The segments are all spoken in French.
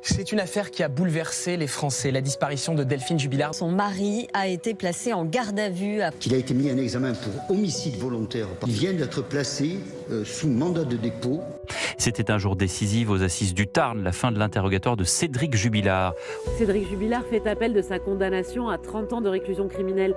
C'est une affaire qui a bouleversé les Français, la disparition de Delphine Jubilard. Son mari a été placé en garde à vue. Qu'il a été mis en examen pour homicide volontaire. Il vient d'être placé sous mandat de dépôt. C'était un jour décisif aux assises du Tarn, la fin de l'interrogatoire de Cédric Jubilard. Cédric Jubilard fait appel de sa condamnation à 30 ans de réclusion criminelle.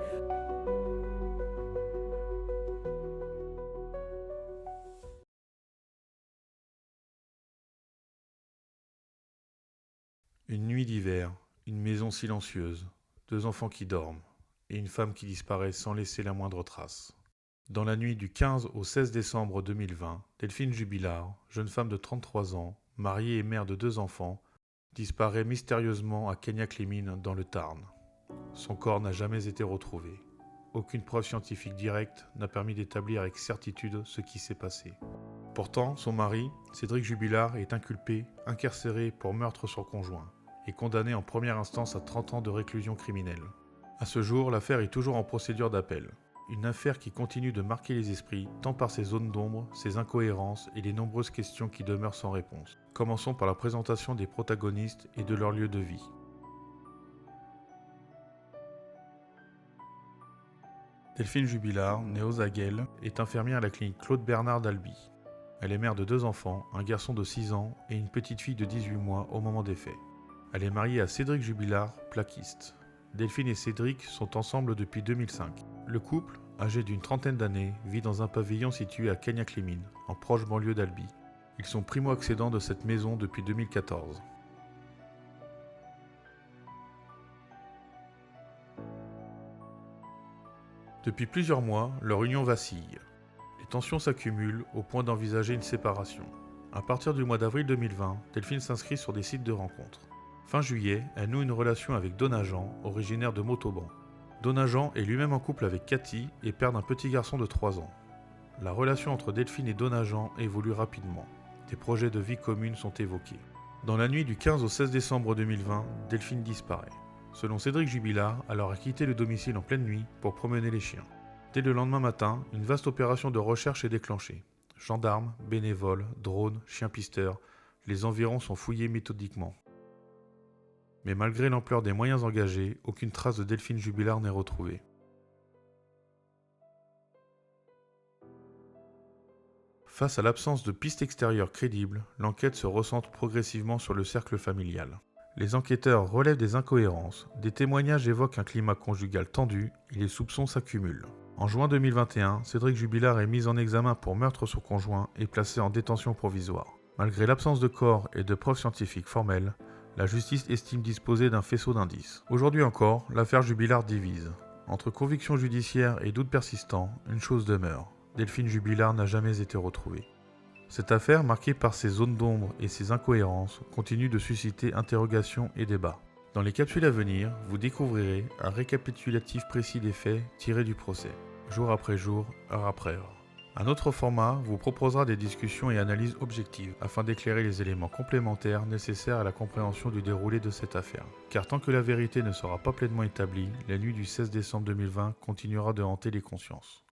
Une nuit d'hiver, une maison silencieuse, 2 enfants qui dorment et une femme qui disparaît sans laisser la moindre trace. Dans la nuit du 15 au 16 décembre 2020, Delphine Jubilard, jeune femme de 33 ans, mariée et mère de 2 enfants, disparaît mystérieusement à Cagnac-les-Mines dans le Tarn. Son corps n'a jamais été retrouvé. Aucune preuve scientifique directe n'a permis d'établir avec certitude ce qui s'est passé. Pourtant, son mari, Cédric Jubilard, est inculpé, incarcéré pour meurtre sur conjoint et condamné en première instance à 30 ans de réclusion criminelle. À ce jour, l'affaire est toujours en procédure d'appel. Une affaire qui continue de marquer les esprits, tant par ses zones d'ombre, ses incohérences et les nombreuses questions qui demeurent sans réponse. Commençons par la présentation des protagonistes et de leur lieu de vie. Delphine Jubilard, née aux Aguelles, est infirmière à la clinique Claude Bernard d'Albi. Elle est mère de 2 enfants, un garçon de 6 ans et une petite fille de 18 mois au moment des faits. Elle est mariée à Cédric Jubilard, plaquiste. Delphine et Cédric sont ensemble depuis 2005. Le couple, âgé d'une trentaine d'années, vit dans un pavillon situé à Cagnac-les-Mines, en proche banlieue d'Albi. Ils sont primo-accédants de cette maison depuis 2014. Depuis plusieurs mois, leur union vacille. Les tensions s'accumulent au point d'envisager une séparation. À partir du mois d'avril 2020, Delphine s'inscrit sur des sites de rencontres. Fin juillet, elle noue une relation avec Donajan, originaire de Montauban. Donajan est lui-même en couple avec Cathy et père d'un petit garçon de 3 ans. La relation entre Delphine et Donajan évolue rapidement. Des projets de vie commune sont évoqués. Dans la nuit du 15 au 16 décembre 2020, Delphine disparaît. Selon Cédric Jubilard, elle aurait quitté le domicile en pleine nuit pour promener les chiens. Dès le lendemain matin, une vaste opération de recherche est déclenchée. Gendarmes, bénévoles, drones, chiens pisteurs, les environs sont fouillés méthodiquement. Mais malgré l'ampleur des moyens engagés, aucune trace de Delphine Jubilard n'est retrouvée. Face à l'absence de pistes extérieures crédibles, l'enquête se recentre progressivement sur le cercle familial. Les enquêteurs relèvent des incohérences, des témoignages évoquent un climat conjugal tendu et les soupçons s'accumulent. En juin 2021, Cédric Jubilard est mis en examen pour meurtre sur conjoint et placé en détention provisoire. Malgré l'absence de corps et de preuves scientifiques formelles, la justice estime disposer d'un faisceau d'indices. Aujourd'hui encore, l'affaire Jubilard divise. Entre conviction judiciaire et doutes persistants, une chose demeure. Delphine Jubilard n'a jamais été retrouvée. Cette affaire, marquée par ses zones d'ombre et ses incohérences, continue de susciter interrogations et débats. Dans les capsules à venir, vous découvrirez un récapitulatif précis des faits tirés du procès, jour après jour, heure après heure. Un autre format vous proposera des discussions et analyses objectives afin d'éclairer les éléments complémentaires nécessaires à la compréhension du déroulé de cette affaire. Car tant que la vérité ne sera pas pleinement établie, la nuit du 16 décembre 2020 continuera de hanter les consciences.